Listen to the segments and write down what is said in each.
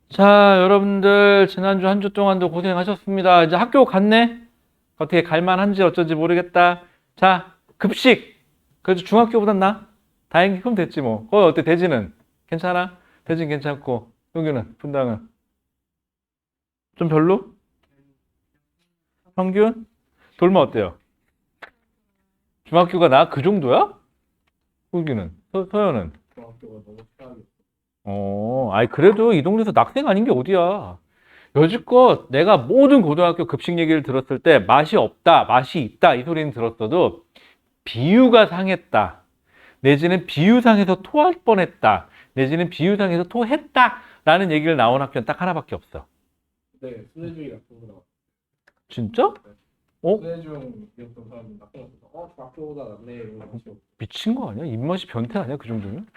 자, 여러분들 지난주 한 주 동안도 고생하셨습니다. 이제 학교 갔네? 어떻게 갈만한지 어쩐지 모르겠다. 자, 급식. 그래도 중학교보단 나? 다행히 그럼 됐지 뭐. 어때? 대지는? 괜찮아? 대진 괜찮고. 용규는? 분당은? 좀 별로? 평균? 돌면 어때요? 중학교가 나? 그 정도야? 용규는? 서현은? 중학교가 너무 최악이었어. 아이 그래도 이 동네에서 낙생 아닌 게 어디야. 여지껏 내가 모든 고등학교 급식 얘기를 들었을 때 맛이 없다, 맛이 있다 이 소리는 들었어도 비유가 상했다, 내지는 비유상에서 토할 뻔했다, 내지는 비유상에서 토했다 라는 얘기를 나온 학교는 딱 하나밖에 없어. 네, 순회주의 같은 거 나왔어. 진짜? 어? 순회중이었던 사람이 나타났어. 중학교보다 낫네 이러면서. 미친 거 아니야? 입맛이 변태 아니야? 그 정도면?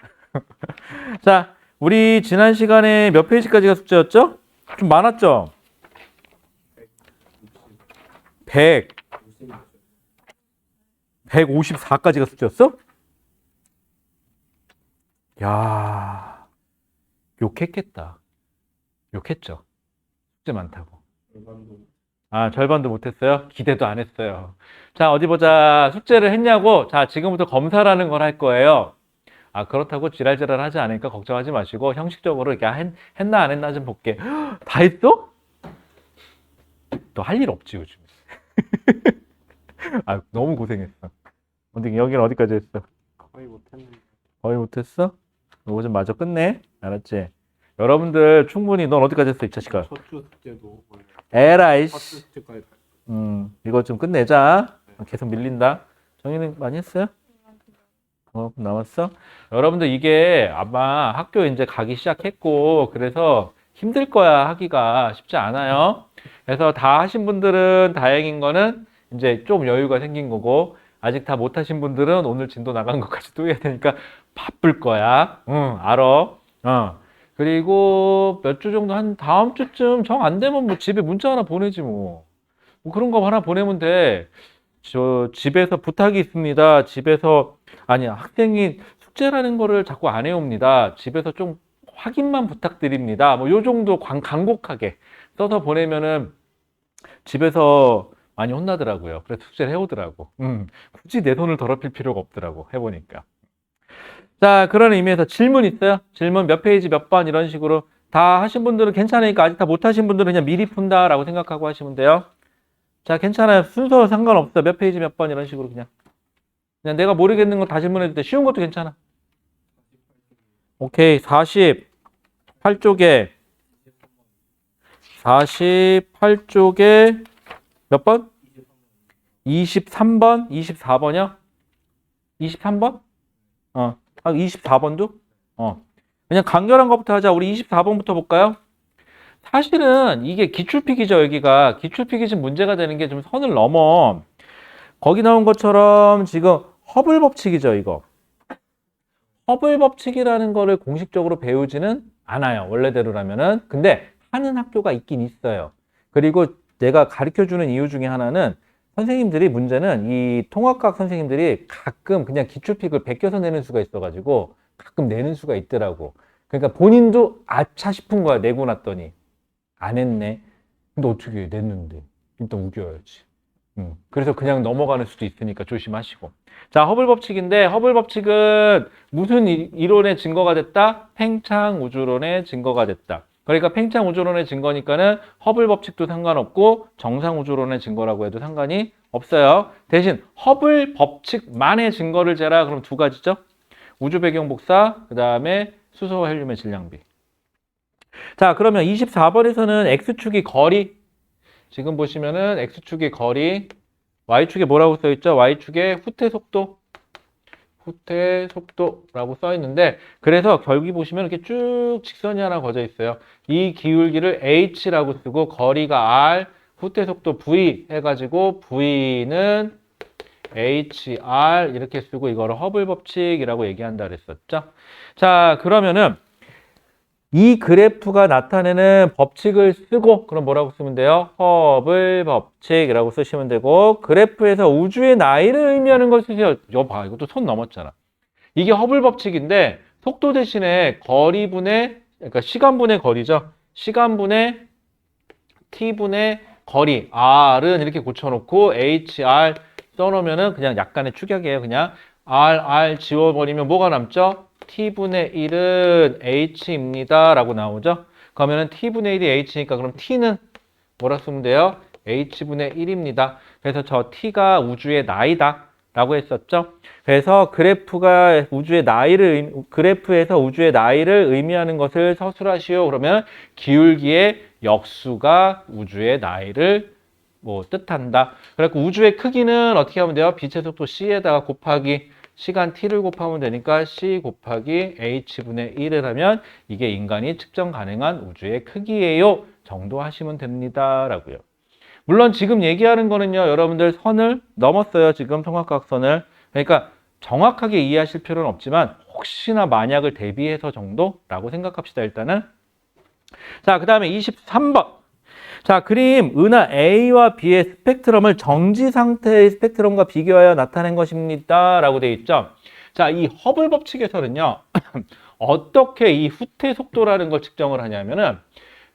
자, 우리 지난 시간에 몇 페이지까지가 숙제였죠? 좀 많았죠? 100, 154까지가 숙제였어? 야, 욕했겠다. 욕했죠. 숙제 많다고. 절반도. 아, 절반도 못했어요? 기대도 안 했어요. 자, 어디 보자. 숙제를 했냐고? 자, 지금부터 검사라는 걸 할 거예요. 아, 그렇다고 지랄지랄 하지 않으니까 걱정하지 마시고, 형식적으로 이렇게 했나 안 했나 좀 볼게. 헉, 다 했어? 너 할 일 없지, 요즘. 아, 너무 고생했어. 여기는 어디까지 했어? 거의 못했는데. 거의 못했어? 이거 좀 마저 끝내. 알았지? 여러분들 충분히 넌 어디까지 했어, 이 자식아? 첫주 숙제도 원래 에라이, 첫 씨. 숙제까지 다 이거 좀 끝내자. 계속 밀린다. 정희는 많이 했어요? 나왔어? 여러분들 이게 아마 학교 이제 가기 시작했고, 그래서 힘들 거야, 하기가 쉽지 않아요. 그래서 다 하신 분들은 다행인 거는 이제 좀 여유가 생긴 거고, 아직 다 못 하신 분들은 오늘 진도 나간 것까지 또 해야 되니까 바쁠 거야. 응, 알아. 그리고 몇 주 정도 한 다음 주쯤 정 안 되면 뭐 집에 문자 하나 보내지 뭐. 뭐 그런 거 하나 보내면 돼. 저 집에서 부탁이 있습니다. 집에서 아니 학생이 숙제라는 거를 자꾸 안 해옵니다. 집에서 좀 확인만 부탁드립니다. 뭐 요 정도 간곡하게 써서 보내면은 집에서 많이 혼나더라고요. 그래서 숙제를 해오더라고. 굳이 내 손을 더럽힐 필요가 없더라고. 해보니까. 자, 그런 의미에서 질문 있어요? 질문 몇 페이지 몇 번 이런 식으로 다 하신 분들은 괜찮으니까 아직 다 못 하신 분들은 그냥 미리 푼다라고 생각하고 하시면 돼요. 자, 괜찮아요. 순서 상관없어. 몇 페이지 몇 번 이런 식으로 그냥 내가 모르겠는 거 다 질문해도 돼. 쉬운 것도 괜찮아. 오케이. 48쪽에 48쪽에 몇 번? 23번? 24번이요? 23번? 24번도? 그냥 간결한 것부터 하자. 우리 24번부터 볼까요? 사실은 이게 기출픽이죠, 여기가. 기출픽이 지금 문제가 되는 게 좀 선을 넘어. 거기 나온 것처럼 지금 허블 법칙이죠, 이거. 허블 법칙이라는 거를 공식적으로 배우지는 않아요, 원래대로라면은. 근데 하는 학교가 있긴 있어요. 그리고 내가 가르쳐 주는 이유 중에 하나는 선생님들이 문제는 이 통합과학 선생님들이 가끔 그냥 기출픽을 베껴서 내는 수가 있어가지고 가끔 내는 수가 있더라고. 그러니까 본인도 아차 싶은 거야, 내고 났더니. 안 했네. 근데 어떻게 냈는데? 일단 우겨야지. 그래서 그냥 넘어가는 수도 있으니까 조심하시고. 자, 허블 법칙인데 허블 법칙은 무슨 이론의 증거가 됐다? 팽창 우주론의 증거가 됐다. 그러니까 팽창 우주론의 증거니까는 허블 법칙도 상관없고 정상 우주론의 증거라고 해도 상관이 없어요. 대신 허블 법칙만의 증거를 재라. 그럼 두 가지죠. 우주 배경 복사, 그 다음에 수소와 헬륨의 질량비. 자, 그러면 24번에서는 X축이 거리. 지금 보시면은 X축의 거리, Y축에 뭐라고 써있죠? Y축에 후퇴 속도라고 써있는데, 그래서 결국 보시면 이렇게 쭉 직선이 하나 거져 있어요. 이 기울기를 H라고 쓰고, 거리가 R, 후퇴 속도 V 해가지고, V는 HR 이렇게 쓰고, 이거를 허블 법칙이라고 얘기한다 그랬었죠? 자, 그러면은, 이 그래프가 나타내는 법칙을 쓰고 그럼 뭐라고 쓰면 돼요? 허블 법칙이라고 쓰시면 되고 그래프에서 우주의 나이를 의미하는 걸 쓰세요. 봐, 이것도 손 넘었잖아. 이게 허블 법칙인데 속도 대신에 거리분의 그러니까 시간분의 거리죠. 시간분의 t분의 거리 r은 이렇게 고쳐놓고 hr 써놓으면은 그냥 약간의 축약이에요. 그냥 r 지워버리면 뭐가 남죠? t분의 1은 h입니다 라고 나오죠. 그러면은 t분의 1이 h니까 그럼 t는 뭐라 쓰면 돼요? h분의 1입니다. 그래서 저 t가 우주의 나이다 라고 했었죠. 그래서 그래프에서 우주의 나이를 의미하는 것을 서술하시오. 그러면 기울기의 역수가 우주의 나이를 뭐 뜻한다. 그래서 우주의 크기는 어떻게 하면 돼요? 빛의 속도 c에다가 곱하기 시간 t를 곱하면 되니까 c 곱하기 h분의 1을 하면 이게 인간이 측정 가능한 우주의 크기예요 정도 하시면 됩니다 라고요. 물론 지금 얘기하는 거는요, 여러분들 선을 넘었어요. 지금 통합각선을. 그러니까 정확하게 이해하실 필요는 없지만 혹시나 만약을 대비해서 정도라고 생각합시다. 일단은. 자, 그 다음에 23번. 자, 그림 은하 A와 B의 스펙트럼을 정지 상태의 스펙트럼과 비교하여 나타낸 것입니다. 라고 되어 있죠. 자, 이 허블 법칙에서는요. 어떻게 이 후퇴 속도라는 걸 측정을 하냐면은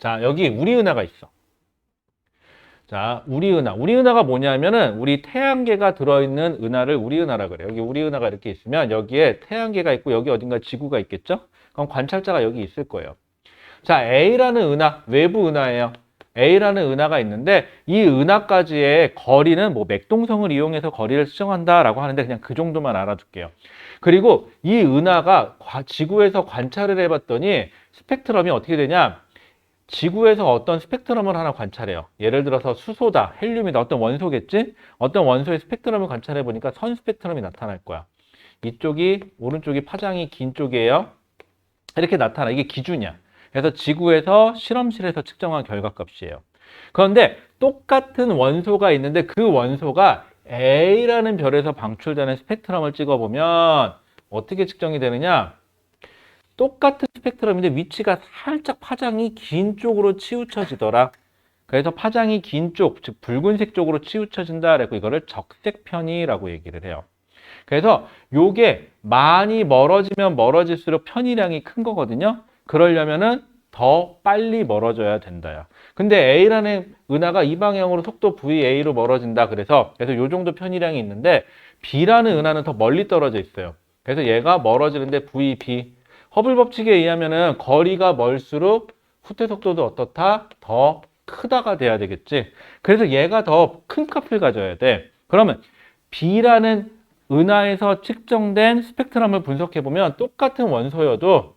자, 여기 우리 은하가 있어. 자, 우리 은하가 뭐냐면은 우리 태양계가 들어있는 은하를 우리 은하라 그래요. 여기 우리 은하가 이렇게 있으면 여기에 태양계가 있고 여기 어딘가 지구가 있겠죠? 그럼 관찰자가 여기 있을 거예요. 자, A라는 은하, 외부 은하예요. A라는 은하가 있는데 이 은하까지의 거리는 뭐 맥동성을 이용해서 거리를 측정한다라고 하는데 그냥 그 정도만 알아둘게요. 그리고 이 은하가 지구에서 관찰을 해봤더니 스펙트럼이 어떻게 되냐? 지구에서 어떤 스펙트럼을 하나 관찰해요. 예를 들어서 수소다, 헬륨이다, 어떤 원소겠지? 어떤 원소의 스펙트럼을 관찰해 보니까 선 스펙트럼이 나타날 거야. 이쪽이, 오른쪽이 파장이 긴 쪽이에요. 이렇게 나타나. 이게 기준이야. 그래서 지구에서 실험실에서 측정한 결과값이에요. 그런데 똑같은 원소가 있는데 그 원소가 A라는 별에서 방출되는 스펙트럼을 찍어보면 어떻게 측정이 되느냐? 똑같은 스펙트럼인데 위치가 살짝 파장이 긴 쪽으로 치우쳐지더라. 그래서 파장이 긴 쪽, 즉 붉은색 쪽으로 치우쳐진다. 그래서 이거를 적색 편이라고 얘기를 해요. 그래서 요게 많이 멀어지면 멀어질수록 편이량이 큰 거거든요. 그러려면은 더 빨리 멀어져야 된다요. 근데 A라는 은하가 이 방향으로 속도 VA로 멀어진다. 그래서 요 정도 편이량이 있는데 B라는 은하는 더 멀리 떨어져 있어요. 그래서 얘가 멀어지는데 VB 허블 법칙에 의하면은 거리가 멀수록 후퇴 속도도 어떻다? 더 크다가 돼야 되겠지. 그래서 얘가 더 큰 값을 가져야 돼. 그러면 B라는 은하에서 측정된 스펙트럼을 분석해 보면 똑같은 원소여도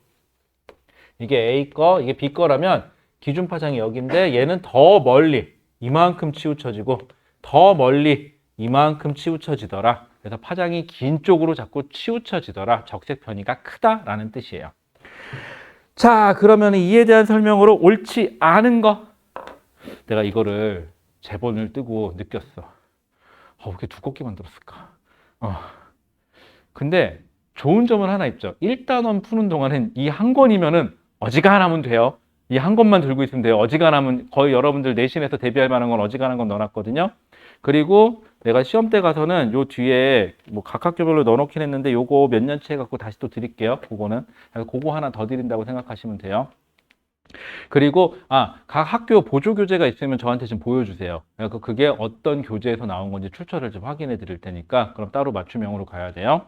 이게 A 거, 이게 B 거라면 기준 파장이 여기인데 얘는 더 멀리 이만큼 치우쳐지고 더 멀리 이만큼 치우쳐지더라. 그래서 파장이 긴 쪽으로 자꾸 치우쳐지더라. 적색 편이가 크다라는 뜻이에요. 자, 그러면 이에 대한 설명으로 옳지 않은 거. 내가 이거를 제본을 뜨고 느꼈어. 왜 이렇게 두껍게 만들었을까? 근데 좋은 점은 하나 있죠. 1단원 푸는 동안은 이 한 권이면은 어지간하면 돼요. 이 한 권만 들고 있으면 돼요. 어지간하면 거의 여러분들 내신에서 대비할 만한 건 어지간한 건 넣어놨거든요. 그리고 내가 시험 때 가서는 요 뒤에 뭐 각 학교별로 넣어놓긴 했는데 요거 몇 년치 해갖고 다시 또 드릴게요. 그거는. 그래서 그거 하나 더 드린다고 생각하시면 돼요. 그리고 각 학교 보조 교재가 있으면 저한테 좀 보여주세요. 그래서 그게 어떤 교재에서 나온 건지 출처를 좀 확인해 드릴 테니까 그럼 따로 맞춤형으로 가야 돼요.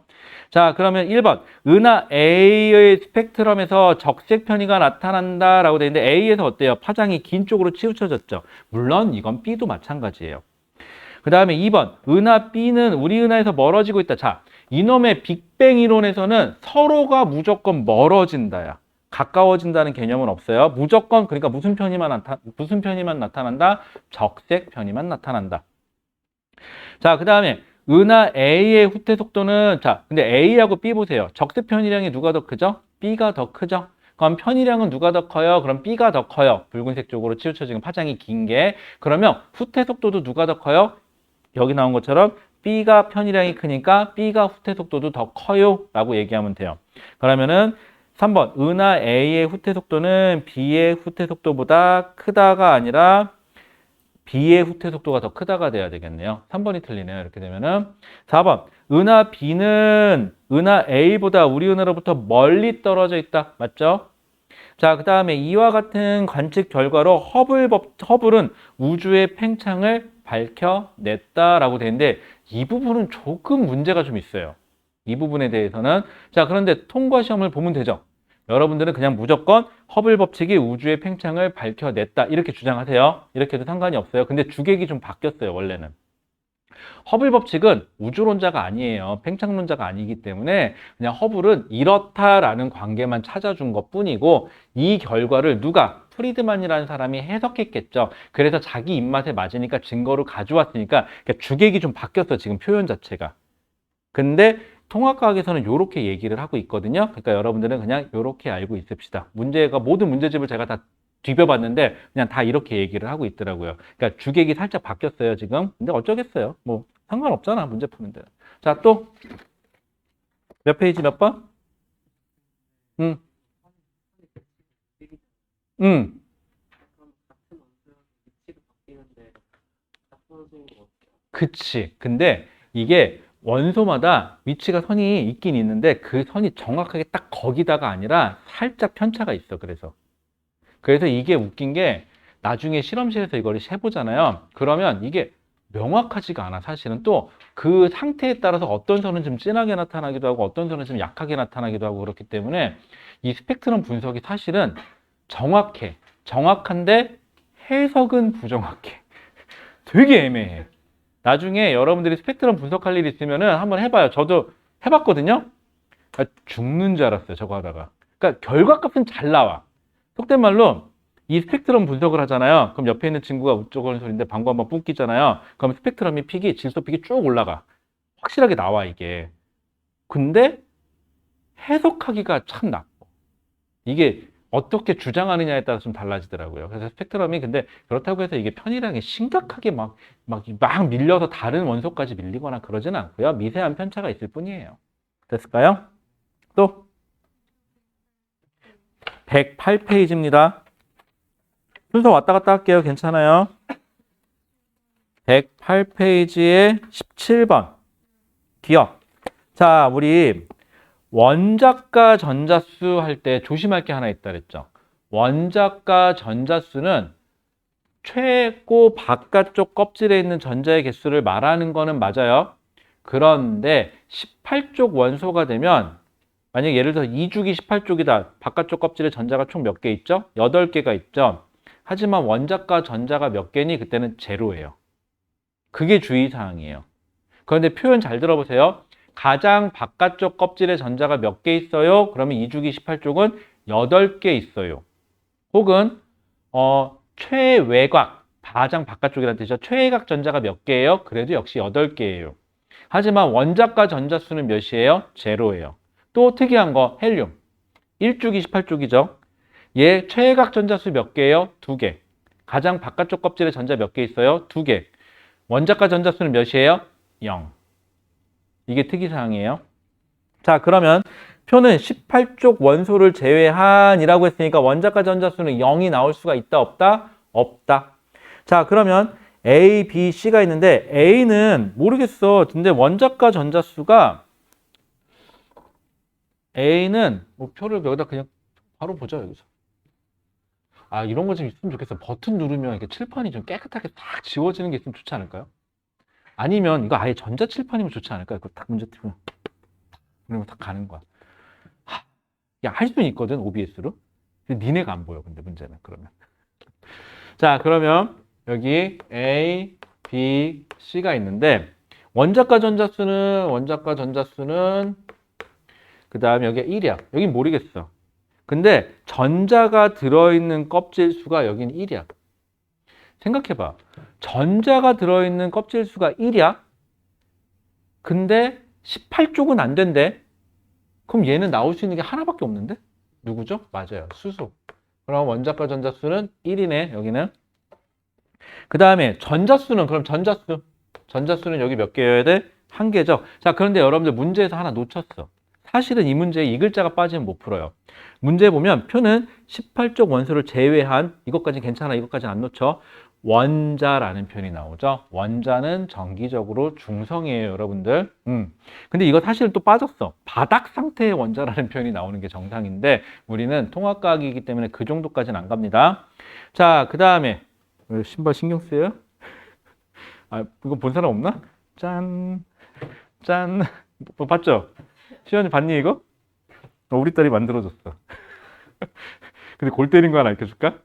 자, 그러면 1번 은하 A의 스펙트럼에서 적색 편이가 나타난다 라고 되어 있는데 A에서 어때요? 파장이 긴 쪽으로 치우쳐졌죠. 물론 이건 B도 마찬가지예요. 그 다음에 2번 은하 B는 우리 은하에서 멀어지고 있다. 자, 이놈의 빅뱅 이론에서는 서로가 무조건 멀어진다야. 가까워진다는 개념은 없어요. 무조건 그러니까 무슨 편이만 나타난다? 적색 편이만 나타난다. 자, 그 다음에 은하 A의 후퇴 속도는 자, 근데 A하고 B 보세요. 적색 편이량이 누가 더 크죠? B가 더 크죠? 그럼 편이량은 누가 더 커요? 그럼 B가 더 커요. 붉은색 쪽으로 치우쳐지는 파장이 긴 게. 그러면 후퇴 속도도 누가 더 커요? 여기 나온 것처럼 B가 편이량이 크니까 B가 후퇴 속도도 더 커요 라고 얘기하면 돼요. 그러면은 3번 은하 A의 후퇴 속도는 B의 후퇴 속도보다 크다가 아니라 B의 후퇴 속도가 더 크다가 돼야 되겠네요. 3번이 틀리네요. 이렇게 되면은 4번 은하 B는 은하 A보다 우리 은하로부터 멀리 떨어져 있다. 맞죠? 자, 그 다음에 이와 같은 관측 결과로 허블은 우주의 팽창을 밝혀냈다라고 되는데 이 부분은 조금 문제가 좀 있어요. 이 부분에 대해서는. 자, 그런데 통과 시험을 보면 되죠. 여러분들은 그냥 무조건 허블 법칙이 우주의 팽창을 밝혀냈다 이렇게 주장하세요. 이렇게 해도 상관이 없어요. 근데 주객이 좀 바뀌었어요, 원래는. 허블 법칙은 우주론자가 아니에요. 팽창론자가 아니기 때문에 그냥 허블은 이렇다라는 관계만 찾아준 것뿐이고 이 결과를 누가? 프리드만이라는 사람이 해석했겠죠. 그래서 자기 입맛에 맞으니까 증거로 가져왔으니까 그러니까 주객이 좀 바뀌었어, 지금 표현 자체가. 근데 통합과학에서는 이렇게 얘기를 하고 있거든요. 그러니까 여러분들은 그냥 이렇게 알고 있읍시다. 모든 문제집을 제가 다 뒤벼봤는데 그냥 다 이렇게 얘기를 하고 있더라고요. 그러니까 주객이 살짝 바뀌었어요, 지금. 근데 어쩌겠어요. 뭐 상관없잖아, 문제 푸는데. 자, 또 몇 페이지 몇 번? 응. 응. 그치. 근데 이게 원소마다 위치가 선이 있긴 있는데 그 선이 정확하게 딱 거기다가 아니라 살짝 편차가 있어. 그래서 이게 웃긴 게 나중에 실험실에서 이걸 해보잖아요. 그러면 이게 명확하지가 않아. 사실은 또 그 상태에 따라서 어떤 선은 좀 진하게 나타나기도 하고 어떤 선은 좀 약하게 나타나기도 하고 그렇기 때문에 이 스펙트럼 분석이 사실은 정확한데 해석은 부정확해. 되게 애매해. 나중에 여러분들이 스펙트럼 분석할 일 있으면은 한번 해봐요. 저도 해봤거든요. 죽는 줄 알았어요, 저거 하다가. 그러니까 결과값은 잘 나와. 속된 말로 이 스펙트럼 분석을 하잖아요. 그럼 옆에 있는 친구가 우쩍거리는 소리인데 방구 한번 뿜 끼잖아요. 그럼 스펙트럼이 질소 픽이 쭉 올라가. 확실하게 나와, 이게. 근데 해석하기가 참 나빠. 이게 어떻게 주장하느냐에 따라 좀 달라지더라고요. 그래서 스펙트럼이 근데 그렇다고 해서 이게 편이라는 게 심각하게 막 밀려서 다른 원소까지 밀리거나 그러지는 않고요. 미세한 편차가 있을 뿐이에요. 됐을까요? 또 108페이지입니다. 순서 왔다 갔다 할게요. 괜찮아요? 108페이지에 17번. 기억. 자, 우리 원자과 전자수 할 때 조심할 게 하나 있다 그랬죠. 원자과 전자수는 최고 바깥쪽 껍질에 있는 전자의 개수를 말하는 거는 맞아요. 그런데 18쪽 원소가 되면 만약 예를 들어서 2주기 18쪽이다. 바깥쪽 껍질에 전자가 총 몇 개 있죠? 8개가 있죠. 하지만 원자과 전자가 몇 개니? 그때는 제로예요. 그게 주의사항이에요. 그런데 표현 잘 들어보세요. 가장 바깥쪽 껍질에 전자가 몇 개 있어요? 그러면 2주기 18쪽은 8개 있어요. 혹은 최외곽, 가장 바깥쪽이라는 뜻이죠. 최외곽 전자가 몇 개예요? 그래도 역시 8개예요. 하지만 원자과 전자수는 몇이에요? 제로예요. 또 특이한 거 헬륨. 1주기 18쪽이죠. 얘 최외곽 전자수 몇 개예요? 2개. 가장 바깥쪽 껍질에 전자 몇 개 있어요? 2개. 원자과 전자수는 몇이에요? 0. 이게 특이사항이에요. 자, 그러면 표는 18쪽 원소를 제외한이라고 했으니까 원자과 전자수는 0이 나올 수가 있다, 없다? 없다. 자, 그러면 A, B, C가 있는데 A는 모르겠어. 근데 원자과 전자수가 A는 뭐 표를 여기다 그냥 바로 보자, 여기서. 아, 이런 거 좀 있으면 좋겠어. 버튼 누르면 이렇게 칠판이 좀 깨끗하게 딱 지워지는 게 있으면 좋지 않을까요? 아니면 이거 아예 전자 칠판이면 좋지 않을까요? 이거 딱 문제 틀면 이러면 딱 가는 거야. 야, 할 수는 있거든, OBS로. 근데 니네가 안 보여, 근데 문제는 그러면. 자, 그러면 여기 A, B, C가 있는데 원자과 전자수는 그 다음에 여기가 1이야. 여긴 모르겠어. 근데 전자가 들어있는 껍질 수가 여긴 1이야. 생각해봐. 전자가 들어있는 껍질 수가 1이야. 근데 18쪽은 안 된대. 그럼 얘는 나올 수 있는 게 하나밖에 없는데? 누구죠? 맞아요. 수소. 그럼 원자과 전자수는 1이네, 여기는. 그 다음에 전자수는, 그럼 전자수는 여기 몇 개여야 돼? 1개죠. 자, 그런데 여러분들 문제에서 하나 놓쳤어. 사실은 이 문제에 이 글자가 빠지면 못 풀어요. 문제 보면 표는 18쪽 원소를 제외한, 이것까지는 괜찮아, 이것까지는 안 놓쳐. 원자라는 표현이 나오죠. 원자는 정기적으로 중성이에요, 여러분들. 근데 이거 사실 또 빠졌어. 바닥 상태의 원자라는 표현이 나오는 게 정상인데 우리는 통합과학이기 때문에 그 정도까지는 안 갑니다. 자, 그 다음에 신발 신경 쓰여요? 아, 이거 본 사람 없나? 짠, 짠. 뭐 봤죠? 시연이 봤니 이거? 우리 딸이 만들어줬어. 근데 골 때린 거 하나 알려줄까?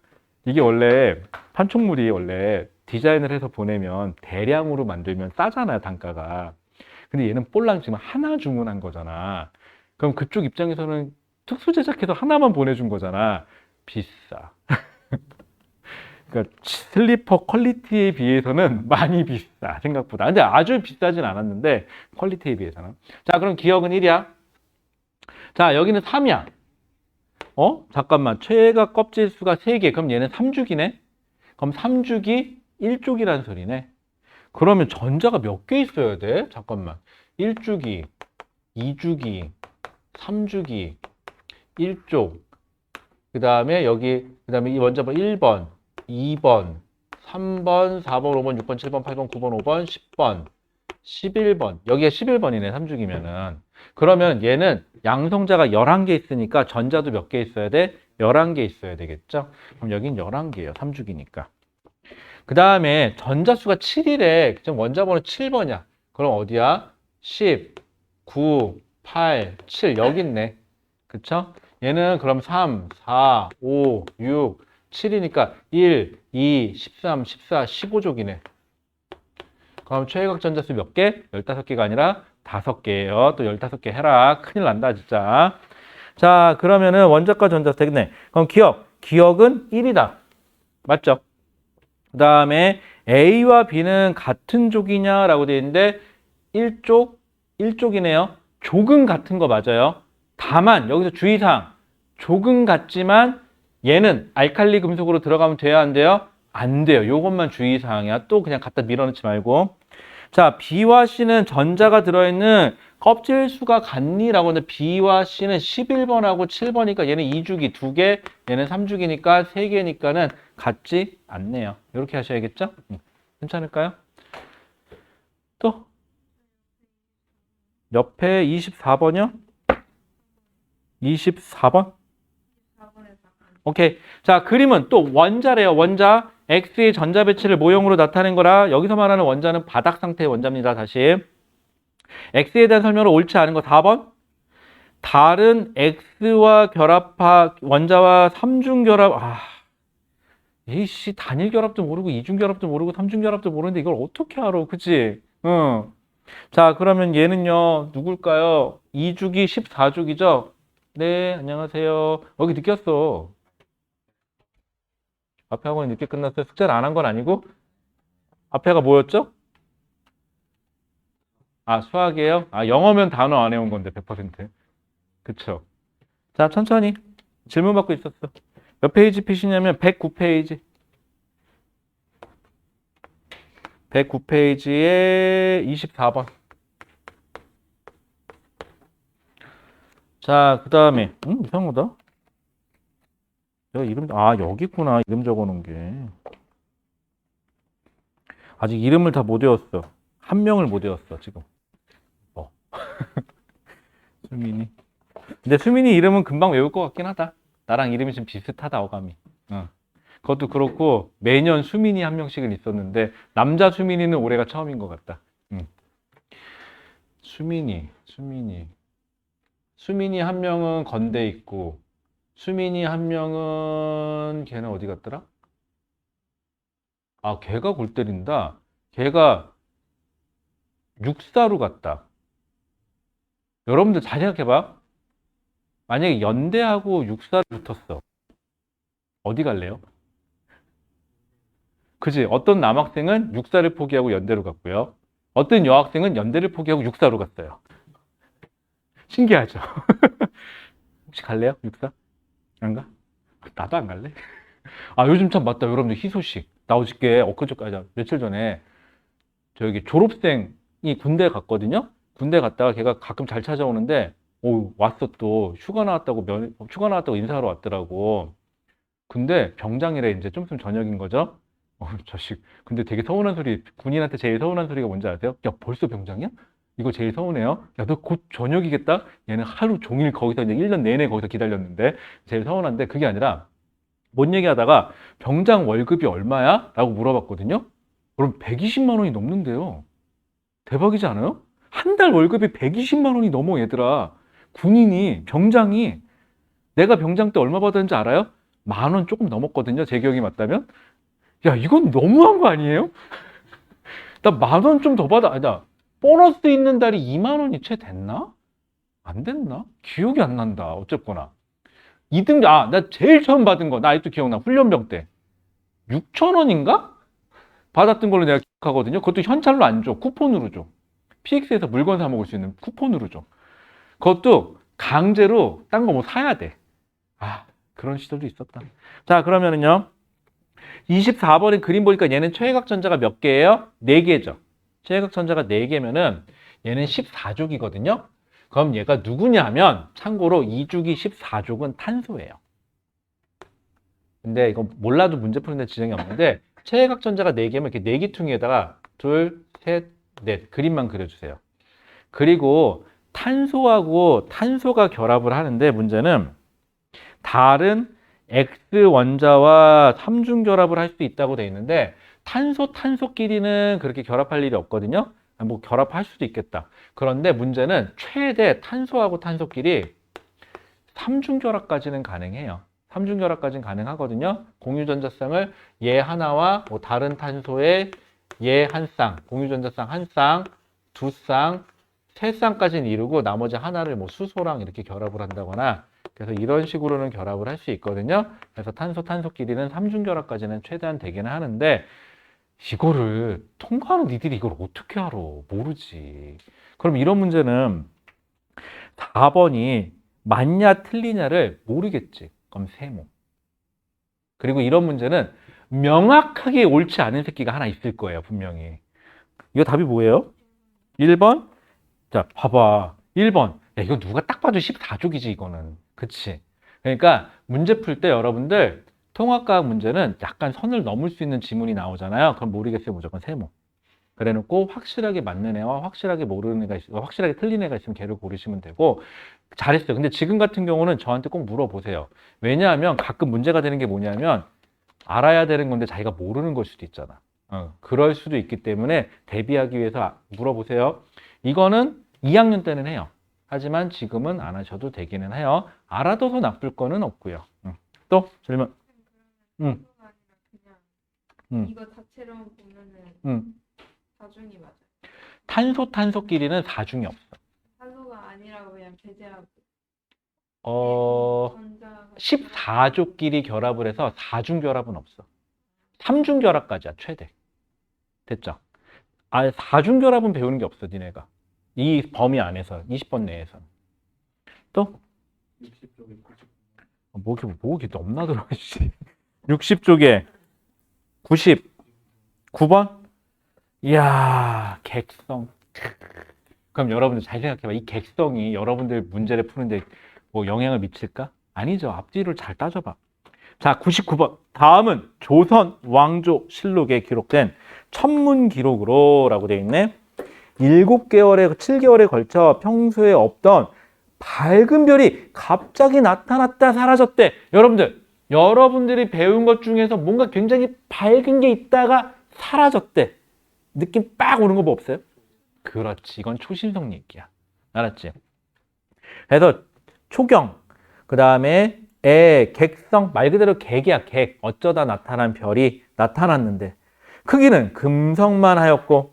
이게 원래 판촉물이 원래 디자인을 해서 보내면 대량으로 만들면 싸잖아요, 단가가. 근데 얘는 볼랑 지금 하나 주문한 거잖아. 그럼 그쪽 입장에서는 특수 제작해서 하나만 보내준 거잖아. 비싸. 그러니까 슬리퍼 퀄리티에 비해서는 많이 비싸, 생각보다. 근데 아주 비싸진 않았는데 퀄리티에 비해서는. 자, 그럼 기억은 1이야. 자, 여기는 3이야. 잠깐만. 최애가 껍질 수가 3개. 그럼 얘는 3주기네? 그럼 3주기 1쪽이라는 소리네. 그러면 전자가 몇 개 있어야 돼? 잠깐만. 1주기, 2주기, 3주기, 1쪽. 그 다음에 여기, 그 다음에 이 먼저 1번, 2번, 3번, 4번, 5번, 6번, 7번, 8번, 9번, 5번, 10번, 11번. 여기가 11번이네, 3주기면은. 그러면 얘는 양성자가 11개 있으니까 전자도 몇 개 있어야 돼? 11개 있어야 되겠죠? 그럼 여긴 11개예요. 3주기니까. 그 다음에 전자수가 7이래. 지금 원자번호 7번이야. 그럼 어디야? 10, 9, 8, 7. 여기 있네. 그쵸? 얘는 그럼 3, 4, 5, 6, 7이니까 1, 2, 13, 14, 15족이네. 그럼 최외각 전자수 몇 개? 15개가 아니라 5개예요. 또 15개 해라. 큰일 난다, 진짜. 자, 그러면은 원자과 전자수 되겠네. 그럼 기억은 1이다. 맞죠? 그 다음에 A와 B는 같은 족이냐라고 되어 있는데 1쪽이네요. 족은 같은 거 맞아요. 다만 여기서 주의사항, 족은 같지만 얘는 알칼리 금속으로 들어가면 돼야 안 돼요? 안 돼요. 요것만 주의사항이야. 또 그냥 갖다 밀어넣지 말고. 자, B와 C는 전자가 들어있는 껍질 수가 같니? 라고 하는데 B와 C는 11번하고 7번이니까 얘는 2주기 2개, 얘는 3주기니까 3개니까는 같지 않네요. 이렇게 하셔야겠죠? 괜찮을까요? 또? 옆에 24번이요? 24번? 오케이. 자, 그림은 또 원자래요. 원자. X의 전자 배치를 모형으로 나타낸 거라 여기서 말하는 원자는 바닥 상태의 원자입니다. 다시. X에 대한 설명을 옳지 않은 거 4번. 다른 X와 결합하 원자와 삼중결합. 이씨 단일 결합도 모르고 이중 결합도 모르고 삼중 결합도 모르는데 이걸 어떻게 알아? 그치? 응. 자, 그러면 얘는요. 누굴까요? 2주기 14주기죠? 네, 안녕하세요. 여기 늦게 왔어. 앞에 학원이 늦게 끝났어요. 숙제를 안 한 건 아니고? 앞에가 뭐였죠? 수학이에요? 영어면 단어 안 해온 건데, 100%. 그쵸. 자, 천천히. 질문 받고 있었어. 몇 페이지 피시냐면 109페이지. 109페이지에 24번. 자, 그 다음에, 이상하다. 내가 여기 있구나. 이름 적어 놓은 게. 아직 이름을 다 못 외웠어. 한 명을 못 외웠어, 지금. 수민이. 근데 수민이 이름은 금방 외울 것 같긴 하다. 나랑 이름이 좀 비슷하다, 어감이. 그것도 그렇고, 매년 수민이 한 명씩은 있었는데, 남자 수민이는 올해가 처음인 것 같다. 수민이 한 명은 건대 있고, 수민이 한 명은, 걔는 어디 갔더라? 걔가 골 때린다. 걔가 육사로 갔다. 여러분들 잘 생각해봐. 만약에 연대하고 육사를 붙었어. 어디 갈래요? 그지? 어떤 남학생은 육사를 포기하고 연대로 갔고요. 어떤 여학생은 연대를 포기하고 육사로 갔어요. 신기하죠? 혹시 갈래요? 육사? 안 가? 나도 안 갈래? 요즘 참 맞다. 여러분들 희소식. 나 어저께 며칠 전에 저기 졸업생이 군대 갔거든요. 군대 갔다가 걔가 가끔 잘 찾아오는데 왔어. 또 휴가 나왔다고 인사하러 왔더라고. 근데 병장이래. 이제 좀 있으면 저녁인 거죠. 자식. 근데 되게 서운한 소리, 군인한테 제일 서운한 소리가 뭔지 아세요? 야, 벌써 병장이야? 이거 제일 서운해요. 야, 너 곧 저녁이겠다? 얘는 하루 종일 거기서 이제 1년 내내 거기서 기다렸는데 제일 서운한데 그게 아니라 뭔 얘기하다가 병장 월급이 얼마야? 라고 물어봤거든요. 그럼 120만 원이 넘는데요. 대박이지 않아요? 한 달 월급이 120만 원이 넘어 얘들아. 군인이 병장이 내가 병장 때 얼마 받았는지 알아요? 10,000원 조금 넘었거든요. 제 기억이 맞다면. 야, 이건 너무한 거 아니에요? 나 10,000원 좀 더 받아. 아니, 나 보너스 있는 달이 2만 원이 채 됐나? 안 됐나? 기억이 안 난다. 어쨌거나. 나 제일 처음 받은 거, 나 아직도 기억나. 훈련병 때. 6,000원인가? 받았던 걸로 내가 기억하거든요. 그것도 현찰로 안 줘. 쿠폰으로 줘. PX에서 물건 사 먹을 수 있는 쿠폰으로 줘. 그것도 강제로 딴 거 뭐 사야 돼. 아, 그런 시절도 있었다. 자, 그러면은요. 24번의 그림 보니까 얘는 최외곽전자가 몇 개예요? 4개죠. 최외곽전자가 4개면은 얘는 14족이거든요. 그럼 얘가 누구냐면 참고로 2주기 14족은 탄소예요. 근데 이거 몰라도 문제 푸는데 지장이 없는데 최외곽전자가 4개면 이렇게 네기퉁에다가 둘, 셋, 넷 그림만 그려주세요. 그리고 탄소하고 탄소가 결합을 하는데 문제는 다른 X 원자와 삼중 결합을 할 수 있다고 되어 있는데 탄소끼리는 그렇게 결합할 일이 없거든요. 뭐 결합할 수도 있겠다. 그런데 문제는 최대 탄소하고 탄소끼리 삼중 결합까지는 가능해요. 삼중 결합까지는 가능하거든요. 공유전자쌍을 얘 하나와 뭐 다른 탄소의 얘 한 쌍, 공유전자쌍 한 쌍, 두 쌍, 세 쌍까지는 이루고 나머지 하나를 뭐 수소랑 이렇게 결합을 한다거나 그래서 이런 식으로는 결합을 할 수 있거든요. 그래서 탄소끼리는 삼중 결합까지는 최대한 되기는 하는데 이거를 통과하는 니들이 이걸 어떻게 알아? 모르지. 그럼 이런 문제는 4번이 맞냐 틀리냐를 모르겠지. 그럼 세모. 그리고 이런 문제는 명확하게 옳지 않은 새끼가 하나 있을 거예요. 분명히. 이거 답이 뭐예요? 1번? 자, 봐봐. 1번. 야, 이거 누가 딱 봐도 14족이지, 이거는. 그치? 그러니까 문제 풀 때 여러분들 통합과학 문제는 약간 선을 넘을 수 있는 지문이 나오잖아요. 그럼 모르겠어요. 무조건 세모. 그래 놓고 확실하게 맞는 애와 확실하게 모르는 애가 확실하게 틀린 애가 있으면 걔를 고르시면 되고 잘했어요. 근데 지금 같은 경우는 저한테 꼭 물어보세요. 왜냐하면 가끔 문제가 되는 게 뭐냐면 알아야 되는 건데 자기가 모르는 걸 수도 있잖아. 그럴 수도 있기 때문에 대비하기 위해서 물어보세요. 이거는 2학년 때는 해요. 하지만 지금은 안 하셔도 되기는 해요. 알아둬서 나쁠 거는 없고요. 또 질문. 응. 응. 이거 자체로만 보면은 응. 사중이 맞아요. 탄소끼리는 사중이 없어. 탄소가 아니라고 그냥 배제하고. 전자가 14족끼리 결합을 해서 4중 결합은 없어. 3중 결합까지야, 최대. 됐죠? 4중 결합은 배우는 게 없어, 니네가. 이 범위 안에서, 20번 내에서. 또? 60쪽에 목이 넘나 들어, 씨. 60쪽에 99번? 이야, 객성. 그럼 여러분들 잘 생각해봐. 이 객성이 여러분들 문제를 푸는데 뭐 영향을 미칠까? 아니죠. 앞뒤를 잘 따져봐. 자, 99번. 다음은 조선 왕조 실록에 기록된 천문 기록으로 라고 되어 있네. 7개월에 걸쳐 평소에 없던 밝은 별이 갑자기 나타났다 사라졌대. 여러분들이 배운 것 중에서 뭔가 굉장히 밝은 게 있다가 사라졌대. 느낌 빡 오는 거 뭐 없어요? 그렇지. 이건 초신성 얘기야. 알았지? 그래서 초경, 그 다음에 객성, 말 그대로 객이야, 객. 어쩌다 나타난 별이 나타났는데 크기는 금성만 하였고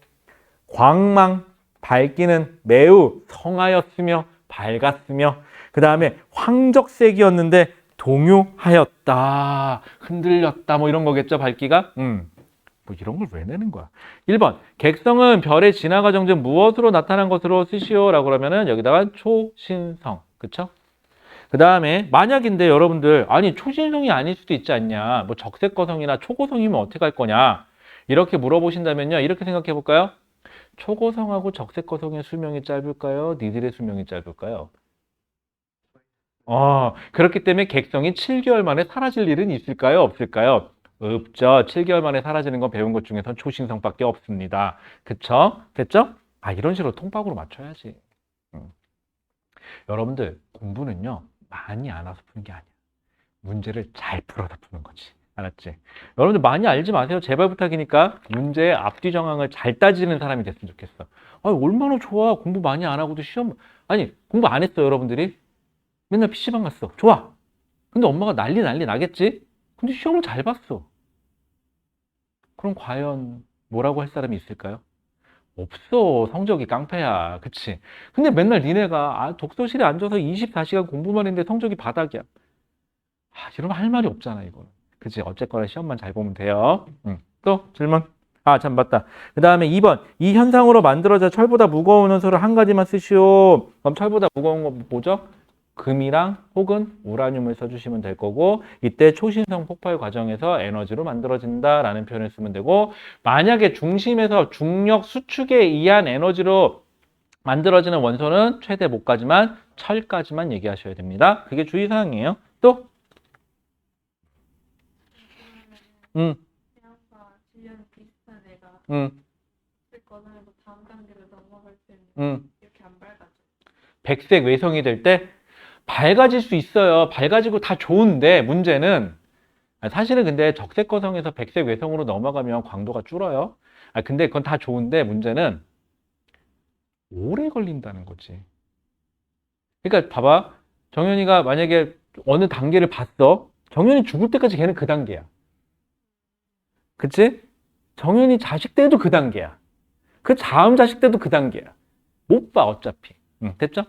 광망, 밝기는 매우 성하였으며 밝았으며 그 다음에 황적색이었는데 동요하였다. 흔들렸다. 뭐 이런 거겠죠, 밝기가? 뭐 이런 걸 왜 내는 거야? 1번. 객성은 별의 진화 과정 중 무엇으로 나타난 것으로 쓰시오? 라고 그러면은 여기다가 초신성. 그쵸? 그 다음에 만약인데 여러분들 아니 초신성이 아닐 수도 있지 않냐? 뭐 적색거성이나 초고성이면 어떻게 할 거냐? 이렇게 물어보신다면요. 이렇게 생각해 볼까요? 초고성하고 적색거성의 수명이 짧을까요? 니들의 수명이 짧을까요? 그렇기 때문에 객성이 7개월 만에 사라질 일은 있을까요? 없을까요? 없죠. 7개월 만에 사라지는 건 배운 것 중에선 초신성밖에 없습니다. 그쵸? 됐죠? 아, 이런 식으로 통박으로 맞춰야지. 여러분들 공부는요 많이 알아서 푸는 게 아니야. 문제를 잘 풀어서 푸는 거지. 알았지? 여러분들 많이 알지 마세요. 제발 부탁이니까 문제의 앞뒤 정황을 잘 따지는 사람이 됐으면 좋겠어. 아, 얼마나 좋아. 공부 많이 안 하고도 시험, 아니 공부 안 했어 여러분들이? 맨날 PC방 갔어. 좋아. 근데 엄마가 난리 나겠지? 근데 시험을 잘 봤어. 그럼 과연 뭐라고 할 사람이 있을까요? 없어. 성적이 깡패야. 그치? 근데 맨날 니네가 독서실에 앉아서 24시간 공부만 했는데 성적이 바닥이야. 이러면 할 말이 없잖아, 이거는. 그치? 어쨌거나 시험만 잘 보면 돼요. 또 질문? 참 맞다. 그 다음에 2번. 이 현상으로 만들어져 철보다 무거운 원소를 한 가지만 쓰시오. 그럼 철보다 무거운 거 뭐죠? 금이랑 혹은 우라늄을 써주시면 될 거고, 이때 초신성 폭발 과정에서 에너지로 만들어진다라는 표현을 쓰면 되고, 만약에 중심에서 중력 수축에 의한 에너지로 만들어지는 원소는 최대 못까지만 철까지만 얘기하셔야 됩니다. 그게 주의사항이에요. 또? 태양과 질량이 비슷한 애가 쓸 거는 다음 단계로 넘어갈 때는 이렇게 안 밝아져. 백색 외성이 될 때 밝아질 수 있어요. 밝아지고 다 좋은데 문제는 사실은 근데 적색 거성에서 백색 외성으로 넘어가면 광도가 줄어요. 근데 그건 다 좋은데 문제는 오래 걸린다는 거지. 그러니까 봐봐. 정현이가 만약에 어느 단계를 봤어. 정현이 죽을 때까지 걔는 그 단계야. 그치? 정현이 자식 때도 그 단계야. 그 다음 자식 때도 그 단계야. 못 봐 어차피. 됐죠?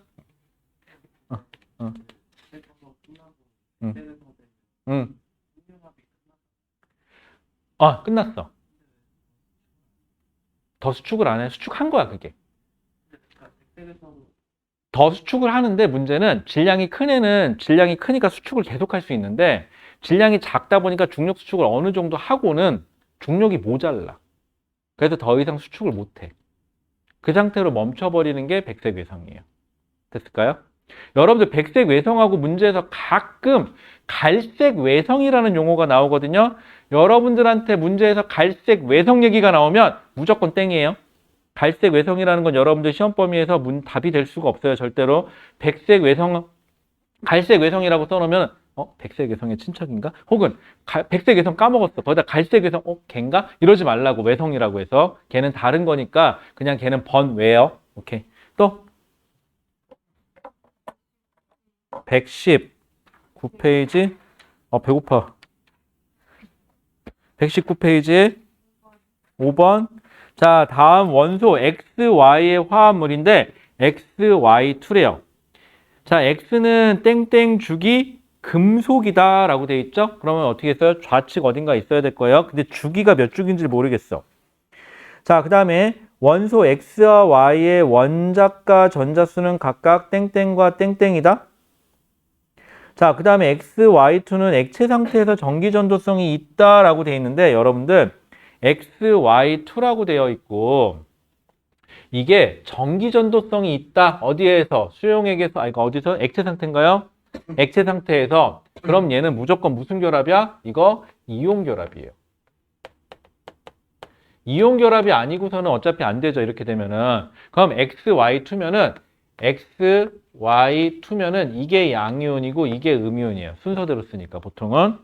끝났어. 더 수축을 안 해. 수축한 거야, 그게. 더 수축을 하는데 문제는 질량이 큰 애는 질량이 크니까 수축을 계속 할 수 있는데 질량이 작다 보니까 중력 수축을 어느 정도 하고는 중력이 모자라. 그래서 더 이상 수축을 못 해. 그 상태로 멈춰버리는 게 백색 외성이에요. 됐을까요? 여러분들 백색 외성하고 문제에서 가끔 갈색 외성이라는 용어가 나오거든요. 여러분들한테 문제에서 갈색 외성 얘기가 나오면 무조건 땡이에요. 갈색 외성이라는 건 여러분들 시험 범위에서 답이 될 수가 없어요. 절대로. 백색 외성, 갈색 외성이라고 써놓으면 백색 외성의 친척인가? 혹은 백색 외성 까먹었어. 거기다 갈색 외성, 걔인가? 이러지 말라고. 외성이라고 해서. 걔는 다른 거니까 그냥 걔는 번외요. 오케이. 또 119페이지. 배고파. 119페이지에 5번. 자, 다음 원소 XY의 화합물인데 XY2래요. 자, X는 땡땡 주기 금속이다 라고 되어 있죠? 그러면 어떻게 써요? 좌측 어딘가 있어야 될 거예요. 근데 주기가 몇 주기인지 모르겠어. 자, 그 다음에 원소 X와 Y의 원자과 전자수는 각각 땡땡과 땡땡이다. 자, 그 다음에 XY2는 액체 상태에서 전기전도성이 있다라고 되어 있는데 여러분들 XY2라고 되어 있고 이게 전기전도성이 있다. 어디에서? 수용액에서, 어디서? 액체 상태인가요? 액체 상태에서. 그럼 얘는 무조건 무슨 결합이야? 이거 이온 결합이에요. 이온 결합이 아니고서는 어차피 안 되죠. 이렇게 되면은. 그럼 XY2면은 이게 양이온이고 이게 음이온이에요. 순서대로 쓰니까 보통은.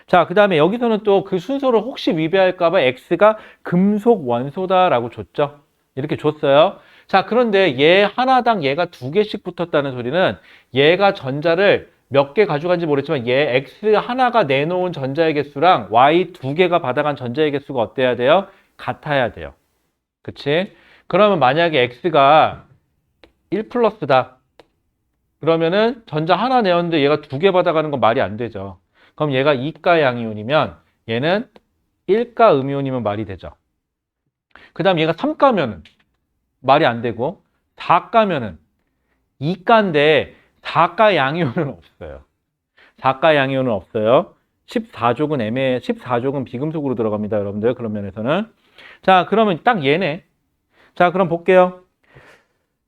자, 그 다음에 여기서는 또 그 순서를 혹시 위배할까봐 X가 금속 원소다라고 줬죠. 이렇게 줬어요. 자, 그런데 얘 하나당 얘가 2개씩 붙었다는 소리는 얘가 전자를 몇 개 가져간지 모르겠지만 얘 X 하나가 내놓은 전자의 개수랑 Y 2개가 받아간 전자의 개수가 어때야 돼요? 같아야 돼요. 그치? 그러면 만약에 X가 1 플러스다. 그러면은 전자 하나 내었는데 얘가 2개 받아가는 건 말이 안 되죠. 그럼 얘가 2가 양이온이면 얘는 1가 음이온이면 말이 되죠. 그 다음 얘가 3가면은 말이 안 되고 4가면은 2가인데 4가 양이온은 없어요. 4가 양이온은 없어요. 14족은 애매해. 14족은 비금속으로 들어갑니다. 여러분들 그런 면에서는. 자, 그러면 딱 얘네. 자, 그럼 볼게요.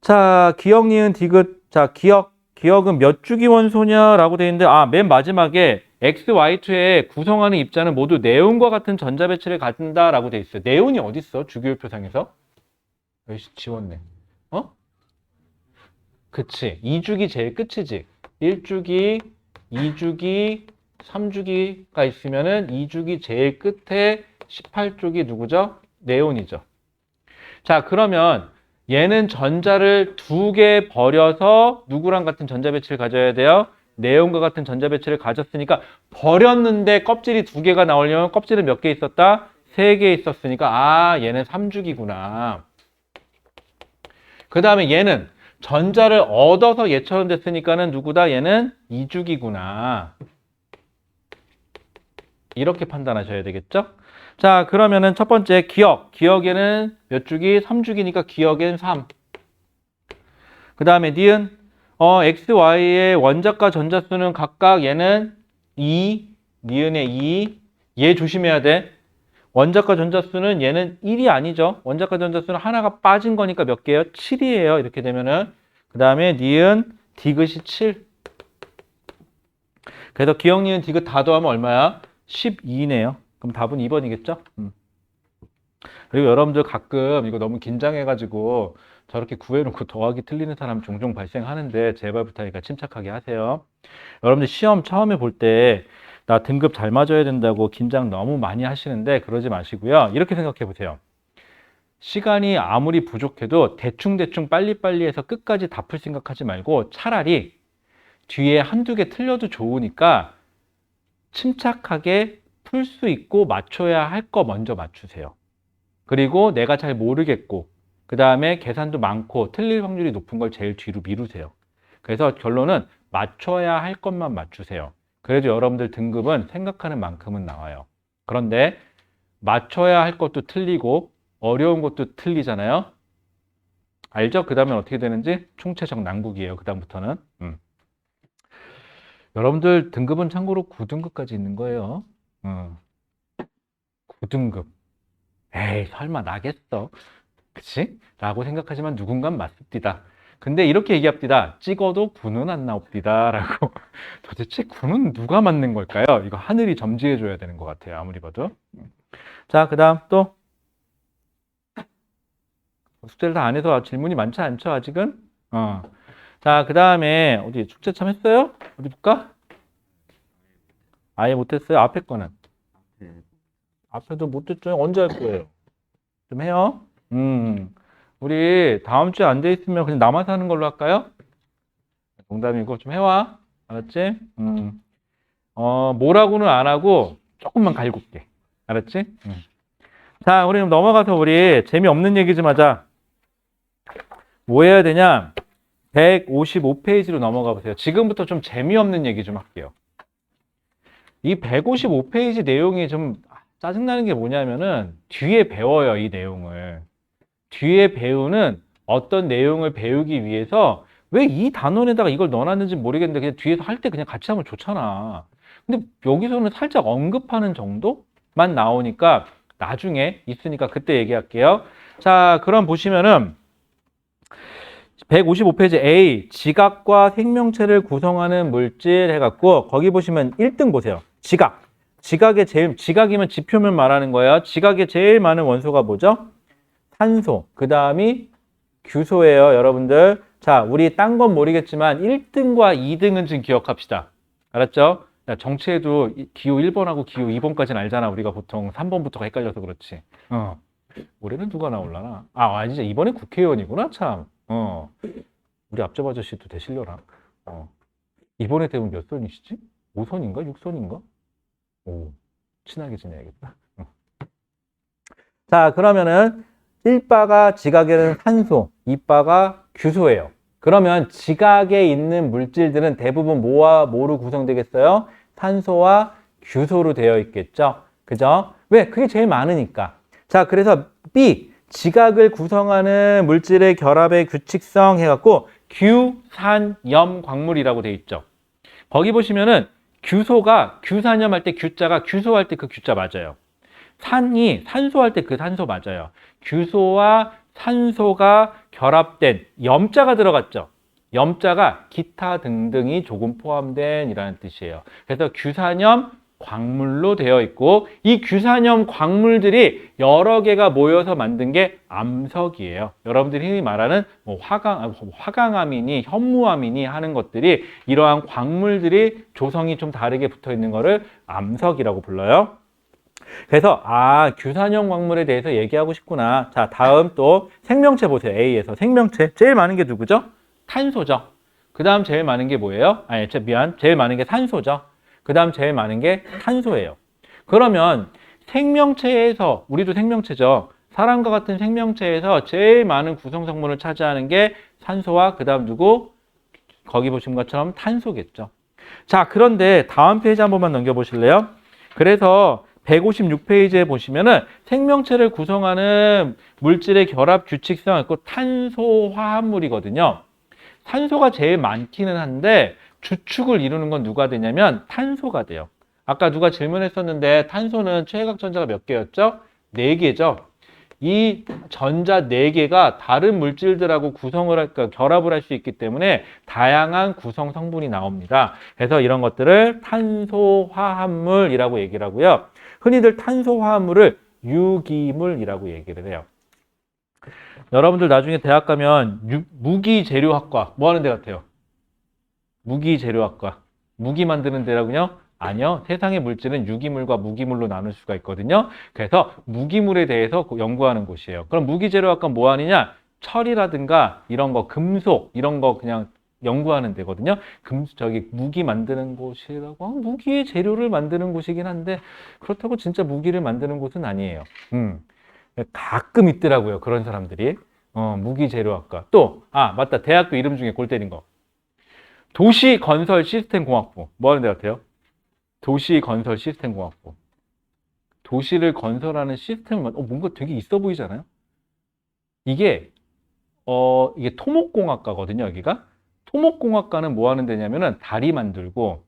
자, 기억, 니은, 디귿. 자, 기억은 몇 주기 원소냐라고 되어 있는데 맨 마지막에 XY2의 구성하는 입자는 모두 네온과 같은 전자 배치를 갖는다라고 돼 있어요. 네온이 어디 있어? 주기율표상에서? 여기 지웠네. 어? 그치. 2주기 제일 끝이지. 1주기, 2주기, 3주기가 있으면은 2주기 제일 끝에 18쪽이 누구죠? 네온이죠. 자, 그러면 얘는 전자를 2개 버려서 누구랑 같은 전자 배치를 가져야 돼요? 네온과 같은 전자 배치를 가졌으니까 버렸는데 껍질이 2개가 나오려면 껍질은 몇 개 있었다? 3개 있었으니까 아, 얘는 3주기구나. 그 다음에 얘는 전자를 얻어서 얘처럼 됐으니까는 누구다? 얘는 2주기구나. 이렇게 판단하셔야 되겠죠? 자, 그러면은 첫 번째 기억. 기억에는 몇 주기? 3주기니까 기억엔 3. 그 다음에 니은. X, Y의 원자과 전자수는 각각 얘는 2, 니은의 2. 얘 조심해야 돼. 원자과 전자수는 얘는 1이 아니죠. 원자과 전자수는 하나가 빠진 거니까 몇 개예요? 7이에요. 이렇게 되면은. 그 다음에 니은, 디귿이 7. 그래서 기억, 니은, 디귿 다 더하면 얼마야? 12네요. 그럼 답은 2번이겠죠? 그리고 여러분들 가끔 이거 너무 긴장해가지고 저렇게 구해놓고 더하기 틀리는 사람 종종 발생하는데 제발 부탁이니까 침착하게 하세요. 여러분들 시험 처음에 볼 때 나 등급 잘 맞아야 된다고 긴장 너무 많이 하시는데 그러지 마시고요. 이렇게 생각해 보세요. 시간이 아무리 부족해도 대충대충 빨리빨리 해서 끝까지 다 풀 생각하지 말고 차라리 뒤에 한두 개 틀려도 좋으니까 침착하게 풀 수 있고 맞춰야 할 거 먼저 맞추세요. 그리고 내가 잘 모르겠고 그 다음에 계산도 많고 틀릴 확률이 높은 걸 제일 뒤로 미루세요. 그래서 결론은 맞춰야 할 것만 맞추세요. 그래도 여러분들 등급은 생각하는 만큼은 나와요. 그런데 맞춰야 할 것도 틀리고 어려운 것도 틀리잖아요. 알죠? 그 다음에 어떻게 되는지? 총체적 난국이에요. 그 다음부터는. 여러분들 등급은 참고로 9등급까지 있는 거예요. 9등급. 에이, 설마 나겠어. 그치? 라고 생각하지만 누군간 맞습디다. 근데 이렇게 얘기합디다. 찍어도 9는 안 나옵디다. 라고. 도대체 9는 누가 맞는 걸까요? 이거 하늘이 점지해줘야 되는 것 같아요. 아무리 봐도. 자, 그 다음 또. 숙제를 다 안 해서 질문이 많지 않죠, 아직은? 자, 그 다음에 어디 숙제 참 했어요? 어디 볼까? 아예 못했어요? 앞에 거는? 앞에도 못했죠? 언제 할 거예요? 좀 해요. 우리 다음 주에 안 돼 있으면 그냥 남아서 하는 걸로 할까요? 농담이고 좀 해와. 알았지? 뭐라고는 안 하고 조금만 갈굴게. 알았지? 자, 우리 넘어가서 우리 재미없는 얘기 좀 하자. 뭐 해야 되냐? 155페이지로 넘어가 보세요. 지금부터 좀 재미없는 얘기 좀 할게요. 이 155페이지 내용이 좀 짜증나는 게 뭐냐면은 뒤에 배워요, 이 내용을. 뒤에 배우는 어떤 내용을 배우기 위해서 왜 이 단원에다가 이걸 넣어놨는지 모르겠는데 그냥 뒤에서 할 때 그냥 같이 하면 좋잖아. 근데 여기서는 살짝 언급하는 정도만 나오니까 나중에 있으니까 그때 얘기할게요. 자, 그럼 보시면은 155페이지 A, 지각과 생명체를 구성하는 물질 해갖고 거기 보시면 1등 보세요. 지각. 지각이면 지표면 말하는 거예요. 지각에 제일 많은 원소가 뭐죠? 산소. 그 다음이 규소예요, 여러분들. 자, 우리 딴 건 모르겠지만 1등과 2등은 좀 기억합시다. 알았죠? 정치에도 기호 1번하고 기호 2번까지는 알잖아. 우리가 보통 3번부터가 헷갈려서 그렇지. 올해는 누가 나올라나? 진짜 이번에 국회의원이구나, 참. 우리 앞접 아저씨도 되실려나? 이번에 되면 몇 선이시지? 5선인가? 6선인가? 오, 친하게 지내야겠다. 자, 그러면은 1바가 지각에는 산소, 2바가 규소예요. 그러면 지각에 있는 물질들은 대부분 뭐와 뭐로 구성되겠어요? 산소와 규소로 되어 있겠죠? 그죠? 왜? 그게 제일 많으니까. 자, 그래서 B, 지각을 구성하는 물질의 결합의 규칙성 해갖고 규산염 광물이라고 되어 있죠. 거기 보시면은 규소가 규산염 할 때 규자가 규소할 때 그 규자 맞아요. 산이 산소할 때 그 산소 맞아요. 규소와 산소가 결합된 염자가 들어갔죠. 염자가 기타 등등이 조금 포함된 이라는 뜻이에요. 그래서 규산염 광물로 되어 있고 이 규산염 광물들이 여러 개가 모여서 만든 게 암석이에요. 여러분들이 흔히 말하는 뭐 화강암이니 현무암이니 하는 것들이 이러한 광물들이 조성이 좀 다르게 붙어 있는 거를 암석이라고 불러요. 그래서 규산염 광물에 대해서 얘기하고 싶구나. 자, 다음 또 생명체 보세요. A에서 생명체 제일 많은 게 누구죠? 탄소죠. 그 다음 제일 많은 게 뭐예요? 제일 많은 게 산소죠. 그 다음 제일 많은 게 탄소예요. 그러면 생명체에서, 우리도 생명체죠. 사람과 같은 생명체에서 제일 많은 구성 성분을 차지하는 게 산소와 그 다음 누구? 거기 보신 것처럼 탄소겠죠. 자, 그런데 다음 페이지 한 번만 넘겨보실래요? 그래서 156페이지에 보시면은 생명체를 구성하는 물질의 결합 규칙성 있고 탄소 화합물이거든요. 산소가 제일 많기는 한데 주축을 이루는 건 누가 되냐면 탄소가 돼요. 아까 누가 질문했었는데 탄소는 최외각 전자가 몇 개였죠? 4개죠. 이 전자 4개가 다른 물질들하고 결합을 할 수 있기 때문에 다양한 구성 성분이 나옵니다. 그래서 이런 것들을 탄소화합물이라고 얘기를 하고요. 흔히들 탄소화합물을 유기물이라고 얘기를 해요. 여러분들 나중에 대학 가면 무기재료학과 뭐 하는 데 같아요? 무기재료학과. 무기 만드는 데라고요? 아니요. 세상의 물질은 유기물과 무기물로 나눌 수가 있거든요. 그래서 무기물에 대해서 연구하는 곳이에요. 그럼 무기재료학과 뭐 하느냐? 철이라든가 이런 거, 금속 이런 거 그냥 연구하는 데거든요. 무기 만드는 곳이라고 무기의 재료를 만드는 곳이긴 한데 그렇다고 진짜 무기를 만드는 곳은 아니에요. 가끔 있더라고요. 그런 사람들이. 무기재료학과. 또 맞다. 대학교 이름 중에 골 때린 거. 도시건설시스템공학부. 뭐 하는 데 같아요? 도시건설시스템공학부. 도시를 건설하는 시스템을 뭔가 되게 있어 보이잖아요. 이게 토목공학과거든요. 여기가. 토목공학과는 뭐 하는 데냐면은 다리 만들고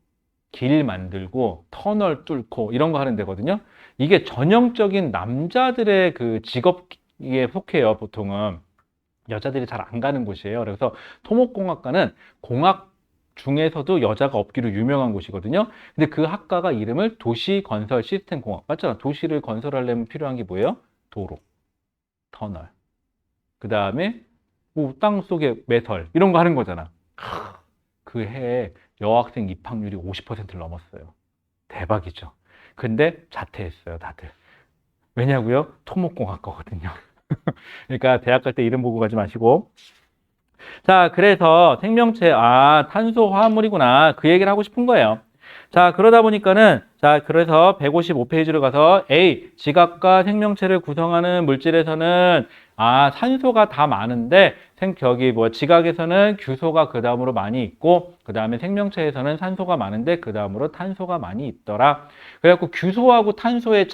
길 만들고 터널 뚫고 이런 거 하는 데거든요. 이게 전형적인 남자들의 그 직업에 속해요. 보통은 여자들이 잘 안 가는 곳이에요. 그래서 토목공학과는 공학 중에서도 여자가 없기로 유명한 곳이거든요. 근데 그 학과가 이름을 도시건설시스템공학. 맞잖아. 도시를 건설하려면 필요한 게 뭐예요? 도로, 터널. 그 다음에 뭐 땅속에 매설 이런 거 하는 거잖아. 그 해에 여학생 입학률이 50%를 넘었어요. 대박이죠. 근데 자퇴했어요, 다들. 왜냐고요? 토목공학과거든요. 그러니까 대학 갈 때 이름 보고 가지 마시고. 자, 그래서 생명체, 탄소 화합물이구나. 그 얘기를 하고 싶은 거예요. 자, 그러다 보니까는, 그래서 155페이지로 가서 A, 지각과 생명체를 구성하는 물질에서는, 산소가 다 많은데, 지각에서는 규소가 그 다음으로 많이 있고, 그 다음에 생명체에서는 산소가 많은데, 그 다음으로 탄소가 많이 있더라. 그래갖고 규소하고 탄소의